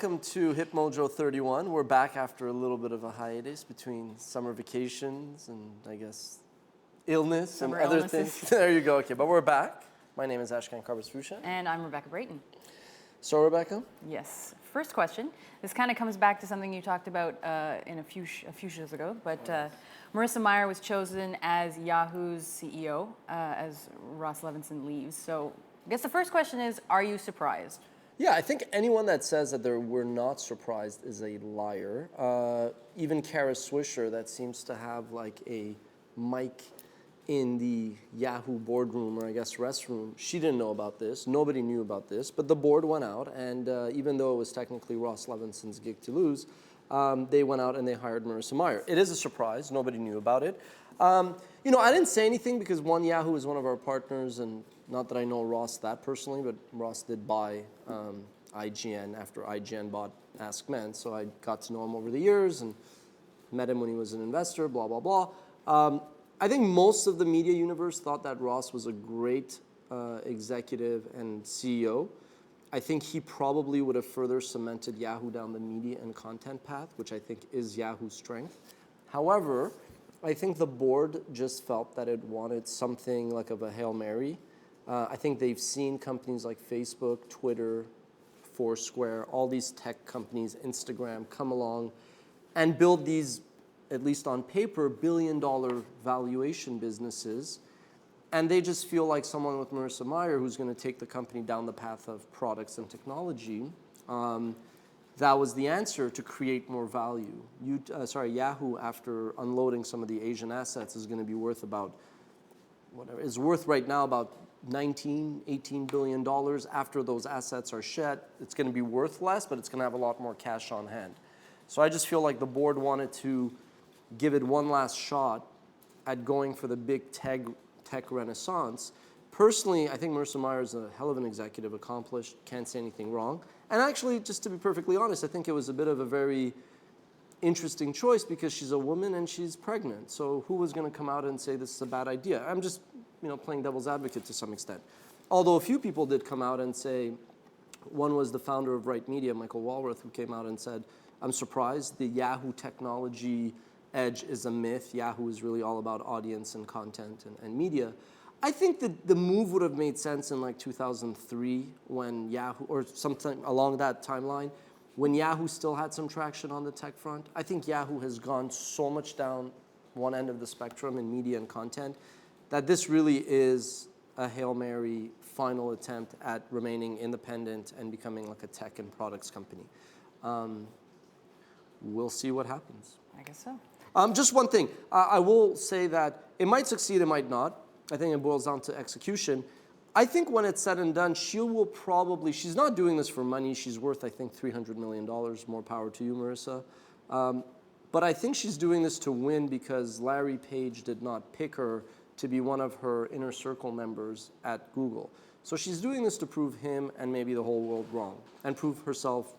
welcome to HipMojo 31. We're back after a little bit of a hiatus between summer vacations and, I guess, illness Summer and other illnesses. things. There you go. Okay, but we're back. My name is Ashkan Karbas-Fusha. And I'm Rebecca Brayton. So, Rebecca? Yes. First question. This kind of comes back to something you talked about in a few shows ago, but Marissa Mayer was chosen as Yahoo's CEO as Ross Levinson leaves. So I guess the first question is, are you surprised? Yeah, I think anyone that says that we're not surprised is a liar. Even Kara Swisher, that seems to have like a mic in the Yahoo boardroom, or I guess restroom, she didn't know about this. Nobody knew about this, but the board went out, and even though it was technically Ross Levinson's gig to lose, they went out and they hired Marissa Mayer. It is a surprise. Nobody knew about it. I didn't say anything because Yahoo is one of our partners, and not that I know Ross that personally, but Ross did buy IGN after IGN bought Ask Men, so I got to know him over the years and met him when he was an investor, blah, blah, blah. I think most of the media universe thought that Ross was a great executive and CEO. I think he probably would have further cemented Yahoo down the media and content path, which I think is Yahoo's strength. However, I think the board just felt that it wanted something like of a Hail Mary. I think they've seen companies like Facebook, Twitter, Foursquare, all these tech companies, Instagram, come along and build these, at least on paper, billion-dollar valuation businesses. And they just feel like someone with Marissa Mayer, who's going to take the company down the path of products and technology, that was the answer to create more value. Yahoo, after unloading some of the Asian assets, is going to be worth about, whatever, is worth right now about $19, $18 billion. After those assets are shed, it's going to be worth less, but it's going to have a lot more cash on hand. So I just feel like the board wanted to give it one last shot at going for the big tech renaissance. Personally, I think Marissa Mayer is a hell of an executive, accomplished, can't say anything wrong. And actually, just to be perfectly honest, I think it was a bit of a very interesting choice because she's a woman and she's pregnant. So who was going to come out and say this is a bad idea? I'm just, playing devil's advocate to some extent. Although a few people did come out and say, one was the founder of Right Media, Michael Walrath, who came out and said, I'm surprised the Yahoo technology edge is a myth. Yahoo is really all about audience and content and media. I think that the move would have made sense in like 2003 when Yahoo, or something along that timeline, when Yahoo still had some traction on the tech front. I think Yahoo has gone so much down one end of the spectrum in media and content that this really is a Hail Mary final attempt at remaining independent and becoming like a tech and products company. We'll see what happens. I guess so. Just one thing. I will say that it might succeed, it might not. I think it boils down to execution. I think when it's said and done, she's not doing this for money. She's worth, I think, $300 million. More power to you, Marissa. But I think she's doing this to win because Larry Page did not pick her to be one of her inner circle members at Google. So she's doing this to prove him and maybe the whole world wrong and prove herself,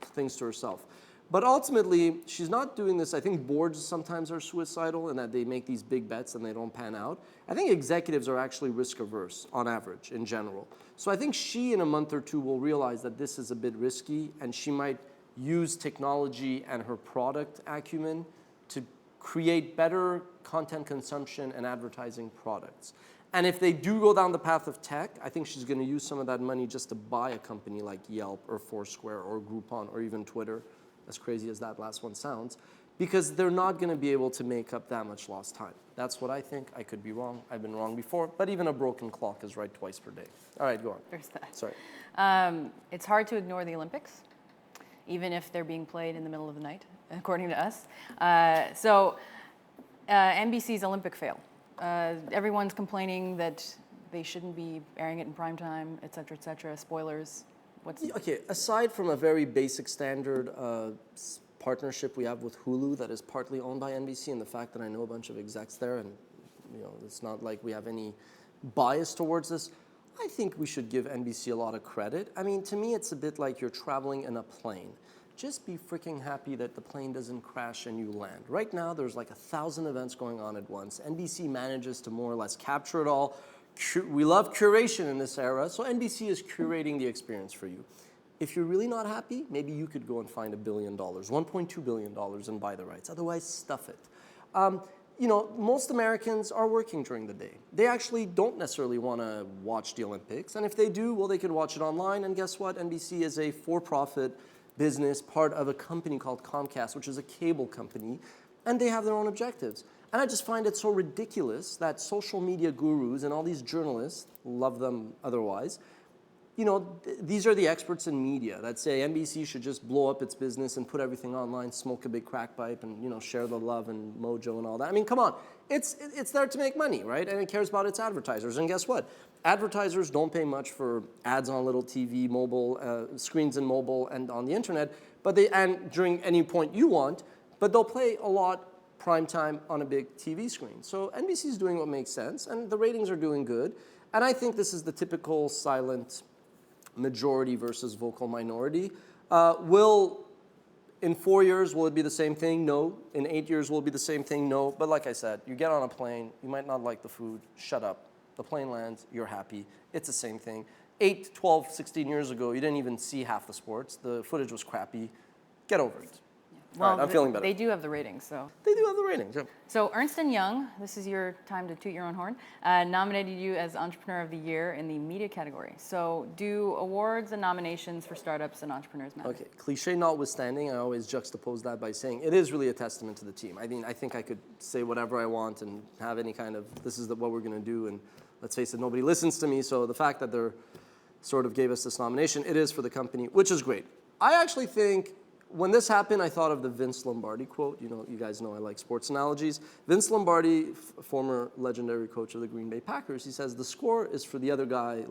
things to herself. But ultimately, she's not doing this. I think boards sometimes are suicidal in that they make these big bets and they don't pan out. I think executives are actually risk averse on average in general. So I think she in a month or two will realize that this is a bit risky and she might use technology and her product acumen to create better content consumption and advertising products. And if they do go down the path of tech, I think she's going to use some of that money just to buy a company like Yelp or Foursquare or Groupon or even Twitter, as crazy as that last one sounds, because they're not going to be able to make up that much lost time. That's what I think. I could be wrong. I've been wrong before, but even a broken clock is right twice per day. All right, go on. There's that. Sorry. It's hard to ignore the Olympics, even if they're being played in the middle of the night, according to us. NBC's Olympic fail. Everyone's complaining that they shouldn't be airing it in prime time, et cetera, spoilers. Okay, aside from a very basic standard partnership we have with Hulu that is partly owned by NBC, and the fact that I know a bunch of execs there, and it's not like we have any bias towards this, I think we should give NBC a lot of credit. I mean, to me, it's a bit like you're traveling in a plane. Just be freaking happy that the plane doesn't crash and you land. Right now, there's like 1,000 events going on at once. NBC manages to more or less capture it all. We love curation in this era, so NBC is curating the experience for you. if you're really not happy, maybe you could go and find $1 billion, $1.2 billion and buy the rights. Otherwise, stuff it. You know, most Americans are working during the day. They actually don't necessarily want to watch the Olympics. And if they do, well, they could watch it online. And guess what? NBC is a for-profit business, part of a company called Comcast, which is a cable company. And they have their own objectives. And I just find it so ridiculous that social media gurus and all these journalists, love them otherwise, you know, these are the experts in media that say NBC should just blow up its business and put everything online, smoke a big crack pipe, and, you know, share the love and mojo and all that. I mean, come on. It's there to make money, right? And it cares about its advertisers. And guess what? Advertisers don't pay much for ads on little TV, mobile, screens in mobile and on the internet, and during any point you want, but they'll play a lot prime time on a big TV screen. So NBC is doing what makes sense, and the ratings are doing good. And I think this is the typical silent majority versus vocal minority. In 4 years, will it be the same thing? No. In 8 years, will it be the same thing? No. But like I said, you get on a plane, you might not like the food, shut up. The plane lands, you're happy. It's the same thing. 8, 12, 16 years ago, you didn't even see half the sports. The footage was crappy. Get over it. Well, all right, I'm feeling better. They do have the ratings, so. They do have the ratings, yeah. So Ernst & Young, this is your time to toot your own horn, nominated you as Entrepreneur of the Year in the media category. So do awards and nominations for startups and entrepreneurs matter? Okay, cliche notwithstanding, I always juxtapose that by saying it is really a testament to the team. I mean, I think I could say whatever I want and have any kind of, this is what we're going to do, and let's face it, nobody listens to me, so the fact that they're sort of gave us this nomination, it is for the company, which is great. I actually think when this happened, I thought of the Vince Lombardi quote. You know, you guys know I like sports analogies. Vince Lombardi, former legendary coach of the Green Bay Packers, he says the score is for the other guy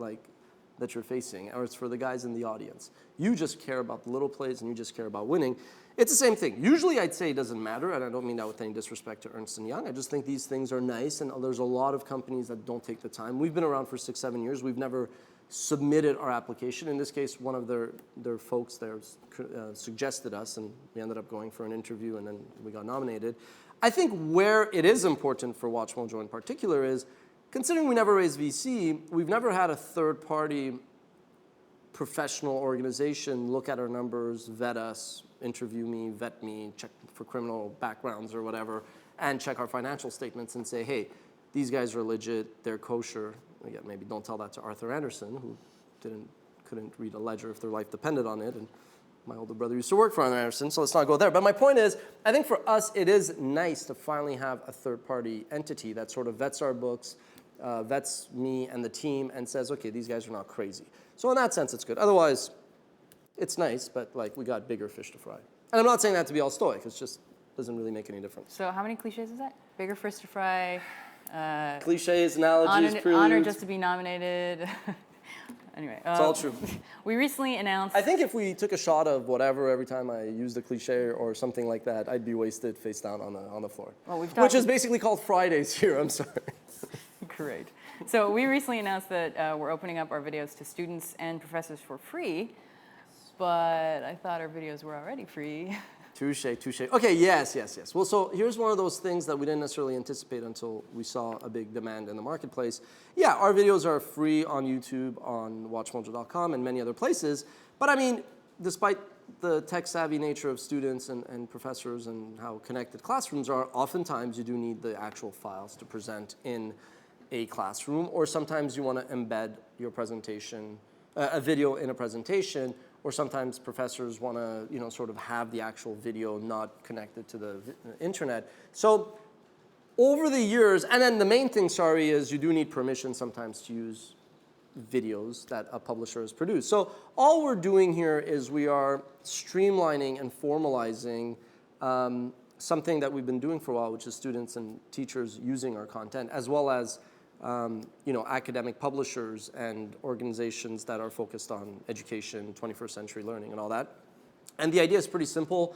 that you're facing, or it's for the guys in the audience. You just care about the little plays and you just care about winning. It's the same thing. Usually I'd say it doesn't matter, and I don't mean that with any disrespect to Ernst & Young. I just think these things are nice, and there's a lot of companies that don't take the time. We've been around for 6-7 years. We've never submitted our application. In this case, one of their folks there suggested us, and we ended up going for an interview, and then we got nominated. I think where it is important for WatchMojo in particular is, considering we never raised VC, we've never had a third-party professional organization look at our numbers, vet us, interview me, vet me, check for criminal backgrounds or whatever, and check our financial statements and say, hey, these guys are legit, they're kosher. Yeah, maybe don't tell that to Arthur Anderson, who couldn't read a ledger if their life depended on it. And my older brother used to work for Arthur Anderson, so let's not go there. But my point is, I think for us, it is nice to finally have a third-party entity that sort of vets our books, vets me and the team, and says, okay, these guys are not crazy. So in that sense, it's good. Otherwise, it's nice, but like we got bigger fish to fry. And I'm not saying that to be all stoic. It just doesn't really make any difference. So how many cliches is that? Bigger fish to fry. Cliches, analogies, preludes. Honored just to be nominated. Anyway. It's all true. We recently announced... I think if we took a shot of whatever every time I used a cliche or something like that, I'd be wasted face down on the floor. Well, which is basically called Fridays here, I'm sorry. Great. So we recently announced that we're opening up our videos to students and professors for free, but I thought our videos were already free. Touche. Okay, yes. Well, so here's one of those things that we didn't necessarily anticipate until we saw a big demand in the marketplace. Yeah, our videos are free on YouTube, on WatchMojo.com, and many other places. But I mean, despite the tech-savvy nature of students and professors and how connected classrooms are, oftentimes you do need the actual files to present in a classroom, or sometimes you want to embed your presentation, a video in a presentation, or sometimes professors want to, sort of have the actual video not connected to the internet. So over the years, and then the main thing, is you do need permission sometimes to use videos that a publisher has produced. So all we're doing here is we are streamlining and formalizing something that we've been doing for a while, which is students and teachers using our content, as well as academic publishers and organizations that are focused on education, 21st century learning, and all that. And the idea is pretty simple.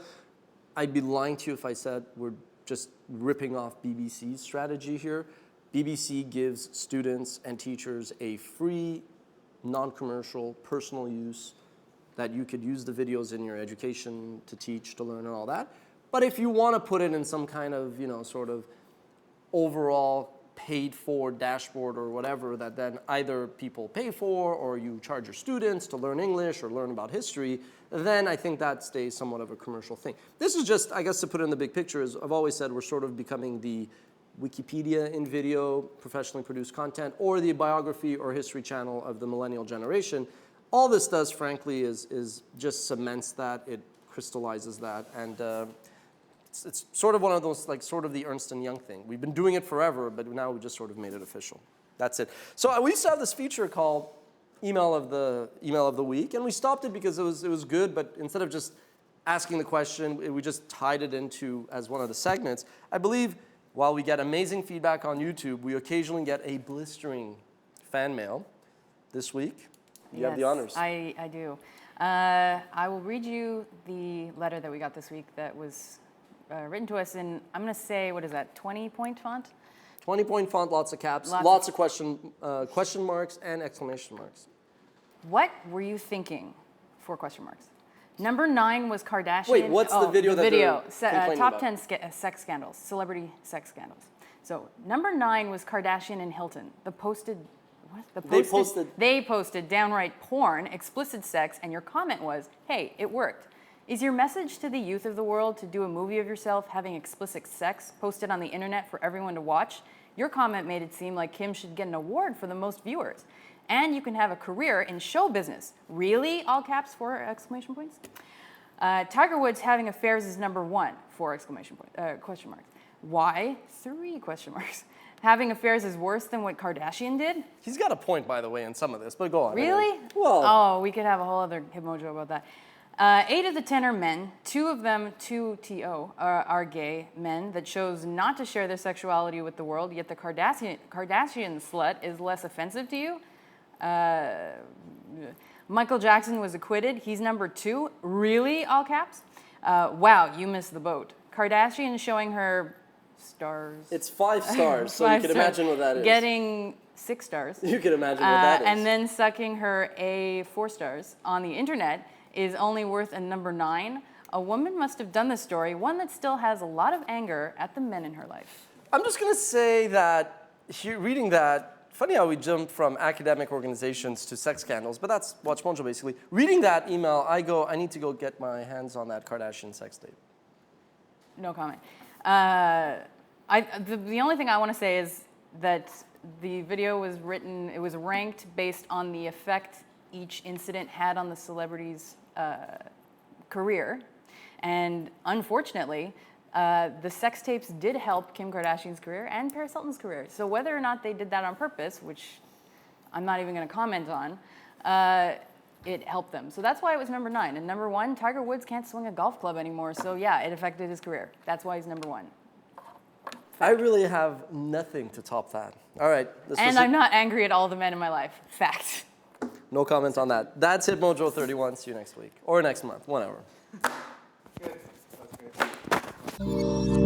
I'd be lying to you if I said we're just ripping off BBC's strategy here. BBC gives students and teachers a free, non-commercial, personal use that you could use the videos in your education to teach, to learn, and all that. But if you want to put it in some kind of, sort of overall paid for dashboard or whatever that then either people pay for or you charge your students to learn English or learn about history, then I think that stays somewhat of a commercial thing. This is just, I guess, to put it in the big picture, is I've always said we're sort of becoming the Wikipedia in video, professionally produced content, or the biography or history channel of the millennial generation. All this does, frankly, is just cements that, it crystallizes that, and it's sort of one of those, like sort of the Ernst & Young thing. We've been doing it forever, but now we just sort of made it official. That's it. So we used to have this feature called email of the week, and we stopped it because it was good, but instead of just asking the question, we just tied it into as one of the segments. I believe while we get amazing feedback on YouTube, we occasionally get a blistering fan mail. This week, you have the honors. I do. I will read you the letter that we got this week that was written to us in, I'm going to say, what is that, 20-point font? 20-point font, lots of caps, lots of question marks and exclamation marks. What were you thinking? 4 question marks. Number 9 was Kardashian. Wait, what's the video that they're complaining top about? 10 sex scandals, celebrity sex scandals. So number 9 was Kardashian and Hilton. They posted downright porn, explicit sex, and your comment was, hey, it worked. Is your message to the youth of the world to do a movie of yourself having explicit sex posted on the internet for everyone to watch? Your comment made it seem like Kim should get an award for the most viewers. And you can have a career in show business. Really? All caps, 4 exclamation points. Tiger Woods having affairs is number 1, 4 exclamation point, question marks. Why? 3 question marks. Having affairs is worse than what Kardashian did? He's got a point, by the way, in some of this, but go on. Really? Well, oh, we could have a whole other HipMojo about that. 8 of the 10 are men. 2 of them, 2TO, are gay men that chose not to share their sexuality with the world, yet the Kardashian slut is less offensive to you? Michael Jackson was acquitted. He's number 2. Really? All caps? Wow, you missed the boat. Kardashian showing her stars. It's 5 stars, so you can imagine what that is. Getting 6 stars. You can imagine what that is. And then sucking her 4 stars on the internet is only worth a number 9. A woman must have done this story, one that still has a lot of anger at the men in her life. I'm just going to say that reading that, funny how we jumped from academic organizations to sex scandals, but that's WatchMojo basically. Reading that email, I need to go get my hands on that Kardashian sex tape. No comment. The only thing I want to say is that the video was written, it was ranked based on the effect each incident had on the celebrity's career. And unfortunately, the sex tapes did help Kim Kardashian's career and Paris Hilton's career. So whether or not they did that on purpose, which I'm not even going to comment on, it helped them. So that's why it was number 9. And number 1, Tiger Woods can't swing a golf club anymore. So yeah, it affected his career. That's why he's number 1. I really have nothing to top that. All right. And I'm not angry at all the men in my life. Fact. No comment on that. That's HipMojo 31. See you next week. Or next month, whenever. Good. That's good.